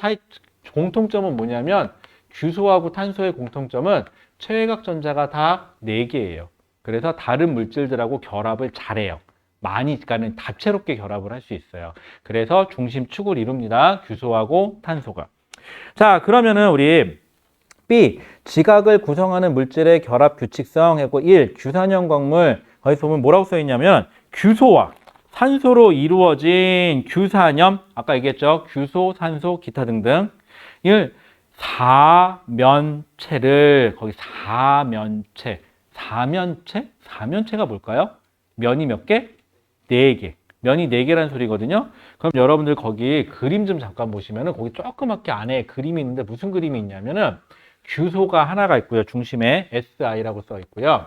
공통점은 뭐냐면, 규소하고 탄소의 공통점은 최외각 전자가 다 4개예요. 그래서 다른 물질들하고 결합을 잘해요. 그러니까 다채롭게 결합을 할 수 있어요. 그래서 중심축을 이룹니다. 규소하고 탄소가. 자, 그러면은 우리 B, 지각을 구성하는 물질의 결합 규칙성 하고 1, 규산염 광물. 거기서 보면 뭐라고 써 있냐면 규소와 산소로 이루어진 규산염, 아까 얘기했죠. 규소, 산소, 기타 등등. 1, 사면체를 거기 사면체가 뭘까요? 면이 몇 개? 4개. 면이 4개라는 소리거든요. 그럼 여러분들 거기 그림 좀 잠깐 보시면은 거기 조그맣게 안에 그림이 있는데 무슨 그림이 있냐면은 규소가 하나가 있고요. 중심에 SI라고 써 있고요.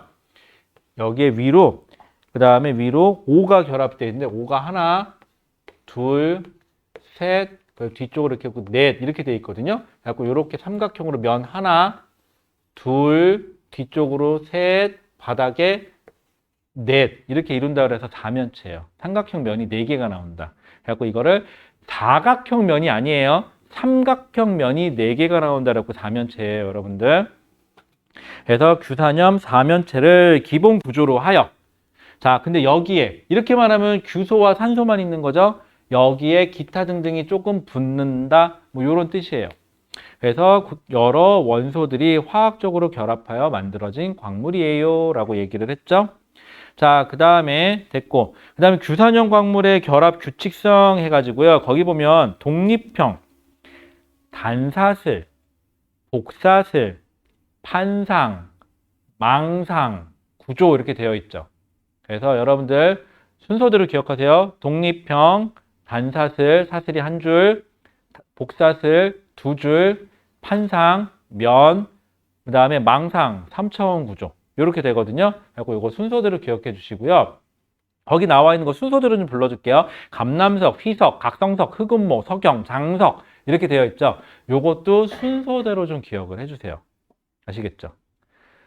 여기에 위로 그다음에 위로 O가 결합되어 있는데 O가 하나, 둘, 셋, 뒤쪽으로 이렇게 넷 이렇게 되어 있거든요. 그래서 이렇게 삼각형으로 면 하나, 둘, 뒤쪽으로 셋, 바닥에 넷 이렇게 이룬다 그래서 사면체예요. 삼각형 면이 4개가 나온다. 그래서 이거를 사각형 면이 아니에요. 삼각형 면이 4개가 나온다라고 사면체예요, 여러분들. 그래서 규산염 사면체를 기본 구조로 하여. 자, 근데 여기에 이렇게 말하면 규소와 산소만 있는 거죠. 여기에 기타 등등이 조금 붙는다, 뭐 이런 뜻이에요. 그래서 여러 원소들이 화학적으로 결합하여 만들어진 광물이에요 라고 얘기를 했죠. 자, 그 다음에 됐고. 그 다음에 규산형 광물의 결합 규칙성 해가지고요. 거기 보면 독립형, 단사슬, 복사슬, 판상, 망상, 구조 이렇게 되어 있죠. 그래서 여러분들 순서대로 기억하세요. 독립형, 단사슬, 사슬이 한 줄, 복사슬 두 줄, 판상, 면, 그 다음에 망상, 3차원 구조 이렇게 되거든요. 그리고 이거 순서대로 기억해 주시고요. 거기 나와 있는 거 순서대로 좀 불러줄게요. 감남석, 희석, 각성석, 흑음모, 석영, 장석 이렇게 되어 있죠. 요것도 순서대로 좀 기억을 해주세요. 아시겠죠?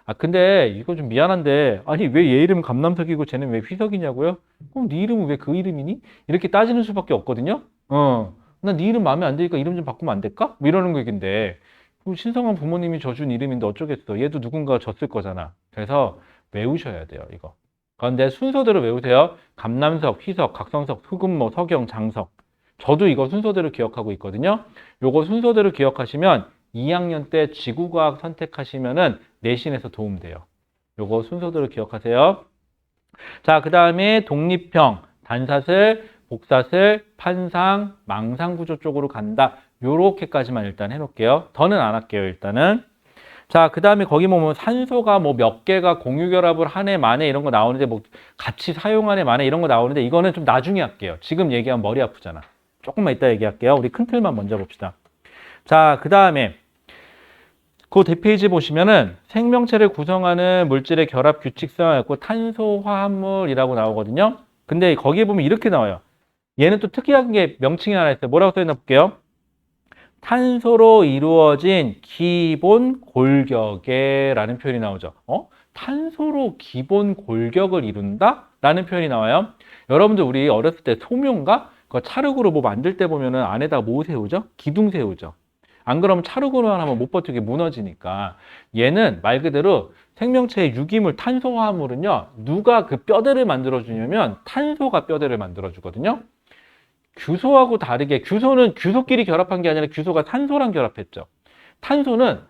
아 근데 이거 좀 미안한데 아니 왜 얘 이름 감남석이고 쟤는 왜 휘석이냐고요? 그럼 네 이름은 왜 그 이름이니? 이렇게 따지는 수밖에 없거든요. 나 네 이름 마음에 안 드니까 이름 좀 바꾸면 안 될까? 뭐 이러는 얘긴데 그럼 신성한 부모님이 져준 이름인데 어쩌겠어. 얘도 누군가 졌을 거잖아. 그래서 외우셔야 돼요 이거. 그런데 순서대로 외우세요. 감남석, 희석, 각성석, 흑음모, 석영, 장석. 저도 이거 순서대로 기억하고 있거든요. 요거 순서대로 기억하시면 2학년 때 지구과학 선택하시면은 내신에서 도움돼요. 요거 순서대로 기억하세요. 자, 그 다음에 독립형, 단사슬, 복사슬, 판상, 망상구조 쪽으로 간다. 요렇게까지만 일단 해놓을게요. 더는 안 할게요, 일단은. 자, 그 다음에 거기 보면 산소가 뭐 몇 개가 공유결합을 하네, 마네 이런 거 나오는데 뭐 같이 사용하네, 마네 이런 거 나오는데 이거는 좀 나중에 할게요. 지금 얘기하면 머리 아프잖아. 조금만 이따 얘기할게요. 우리 큰 틀만 먼저 봅시다. 자, 그 다음에 그 뒷페이지 보시면은 생명체를 구성하는 물질의 결합 규칙성을 갖고 탄소화합물이라고 나오거든요. 근데 거기에 보면 이렇게 나와요. 얘는 또 특이한 게 명칭이 하나 있어요. 뭐라고 써있나 볼게요. 탄소로 이루어진 기본 골격에 라는 표현이 나오죠. 탄소로 기본 골격을 이룬다? 라는 표현이 나와요. 여러분들 우리 어렸을 때 소묘인가? 그 찰흙으로 뭐 만들 때 보면은 안에다 뭐 세우죠? 기둥 세우죠. 안 그러면 찰흙으로만 하면 못 버티게 무너지니까 얘는 말 그대로 생명체의 유기물 탄소화합물은요 누가 그 뼈대를 만들어 주냐면 탄소가 뼈대를 만들어 주거든요. 규소하고 다르게 규소는 규소끼리 결합한 게 아니라 규소가 탄소랑 결합했죠. 탄소는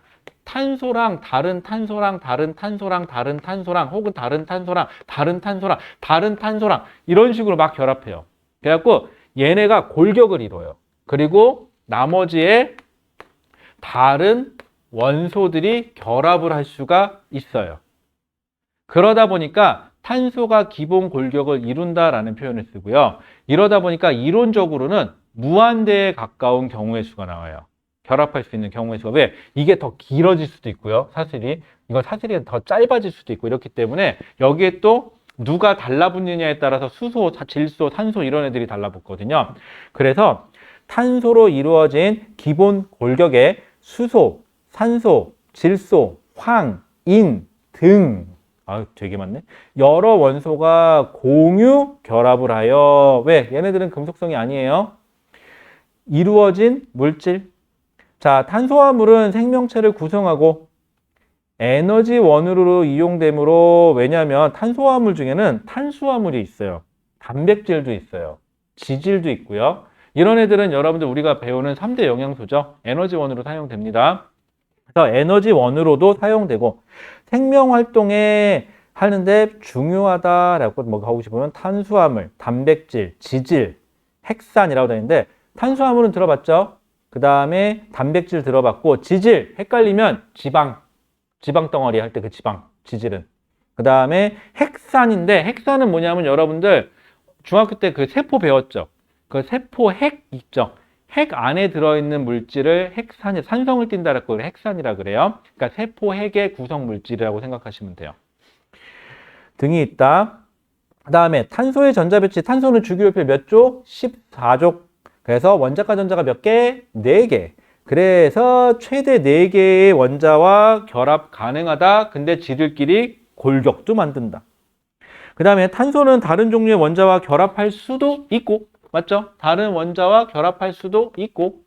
탄소랑 다른 탄소랑 다른 탄소랑 다른 탄소랑 혹은 다른 탄소랑 다른 탄소랑 다른 탄소랑 이런 식으로 막 결합해요. 그래갖고 얘네가 골격을 이뤄요. 그리고 나머지의 다른 원소들이 결합을 할 수가 있어요. 그러다 보니까 탄소가 기본 골격을 이룬다라는 표현을 쓰고요. 이러다 보니까 이론적으로는 무한대에 가까운 경우의 수가 나와요. 결합할 수 있는 경우의 수가. 왜? 이게 더 길어질 수도 있고요. 사슬이. 이거 사슬이 더 짧아질 수도 있고 이렇기 때문에 여기에 또 누가 달라붙느냐에 따라서 수소, 질소, 산소 이런 애들이 달라붙거든요. 그래서 탄소로 이루어진 기본 골격에 수소, 산소, 질소, 황, 인 등 되게 많네. 여러 원소가 공유 결합을 하여 왜? 얘네들은 금속성이 아니에요. 이루어진 물질. 자, 탄소화물은 생명체를 구성하고 에너지원으로 이용되므로 왜냐하면 탄소화물 중에는 탄수화물이 있어요. 단백질도 있어요. 지질도 있고요. 이런 애들은 여러분들 우리가 배우는 3대 영양소죠. 에너지원으로 사용됩니다. 그래서 에너지원으로도 사용되고 생명활동에 하는데 중요하다라고 뭐 하고 싶으면 탄수화물, 단백질, 지질, 핵산이라고 되는데 탄수화물은 들어봤죠? 그 다음에 단백질 들어봤고 지질 헷갈리면 지방 덩어리 할 때 그 지방, 지질은. 그 다음에 핵산인데 핵산은 뭐냐면 여러분들 중학교 때 그 세포 배웠죠? 그 세포 핵 있죠? 핵 안에 들어있는 물질을 핵산이 산성을 띈다라고 핵산이라 그래요. 그러니까 세포 핵의 구성 물질이라고 생각하시면 돼요. 등이 있다. 그 다음에 탄소의 전자배치. 탄소는 주기율표 몇 조? 14조. 그래서 원자과 전자가 몇 개? 4개. 그래서 최대 4개의 원자와 결합 가능하다. 근데 지들끼리 골격도 만든다. 그 다음에 탄소는 다른 종류의 원자와 결합할 수도 있고 맞죠? 다른 원자와 결합할 수도 있고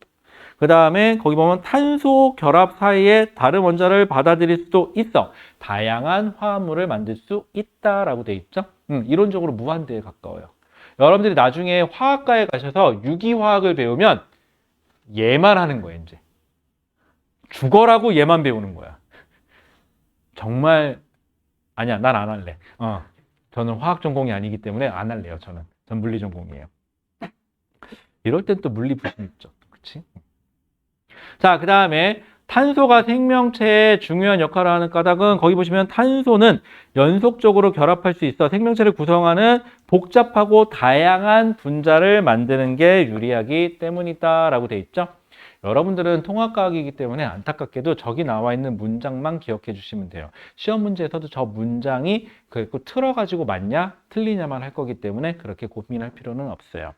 그 다음에 거기 보면 탄소 결합 사이에 다른 원자를 받아들일 수도 있어. 다양한 화합물을 만들 수 있다라고 돼 있죠. 이론적으로 무한대에 가까워요. 여러분들이 나중에 화학과에 가셔서 유기화학을 배우면 얘만 하는 거예요. 이제 죽어라고 얘만 배우는 거야. 정말 아니야, 난 안 할래. 저는 화학 전공이 아니기 때문에 안 할래요. 전 물리 전공이에요. 이럴 땐 또 물리 부심 있죠. 그치? 자, 그 다음에 탄소가 생명체에 중요한 역할을 하는 까닭은 거기 보시면 탄소는 연속적으로 결합할 수 있어 생명체를 구성하는 복잡하고 다양한 분자를 만드는 게 유리하기 때문이다 라고 돼 있죠. 여러분들은 통합과학이기 때문에 안타깝게도 저기 나와 있는 문장만 기억해 주시면 돼요. 시험 문제에서도 저 문장이 꼭 틀어가지고 맞냐 틀리냐만 할 거기 때문에 그렇게 고민할 필요는 없어요.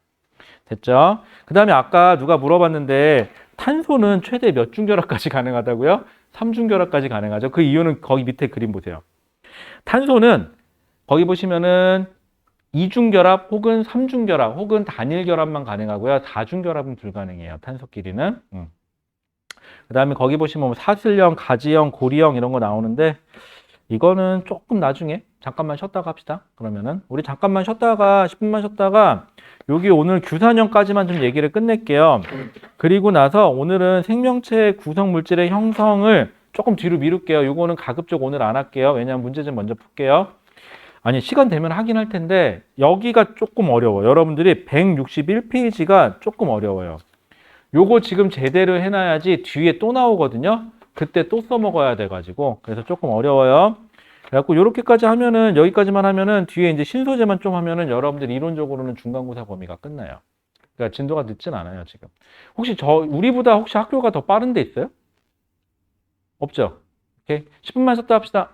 됐죠? 그 다음에 아까 누가 물어봤는데 탄소는 최대 몇 중결합까지 가능하다고요? 3중결합까지 가능하죠. 그 이유는 거기 밑에 그림 보세요. 탄소는 거기 보시면은 2중결합 혹은 3중결합 혹은 단일결합만 가능하고요. 4중결합은 불가능해요. 탄소끼리는. 그 다음에 거기 보시면 뭐 사슬형, 가지형, 고리형 이런 거 나오는데 이거는 조금 나중에 잠깐만 쉬었다가 합시다. 그러면은 우리 잠깐만 쉬었다가 10분만 쉬었다가 여기 오늘 규산형까지만 좀 얘기를 끝낼게요. 그리고 나서 오늘은 생명체 구성 물질의 형성을 조금 뒤로 미룰게요. 이거는 가급적 오늘 안 할게요. 왜냐하면 문제집 먼저 풀게요. 아니 시간 되면 하긴 할 텐데 여기가 조금 어려워요. 여러분들이 161페이지가 조금 어려워요. 요거 지금 제대로 해놔야지 뒤에 또 나오거든요. 그때 또 써먹어야 돼가지고 그래서 조금 어려워요. 그래갖고 요렇게까지 하면은 여기까지만 하면은 뒤에 이제 신소재만 좀 하면은 여러분들 이론적으로는 중간고사 범위가 끝나요. 그러니까 진도가 늦진 않아요 지금. 혹시 우리보다 혹시 학교가 더 빠른 데 있어요? 없죠? 오케이 10분만 쉬었다 합시다.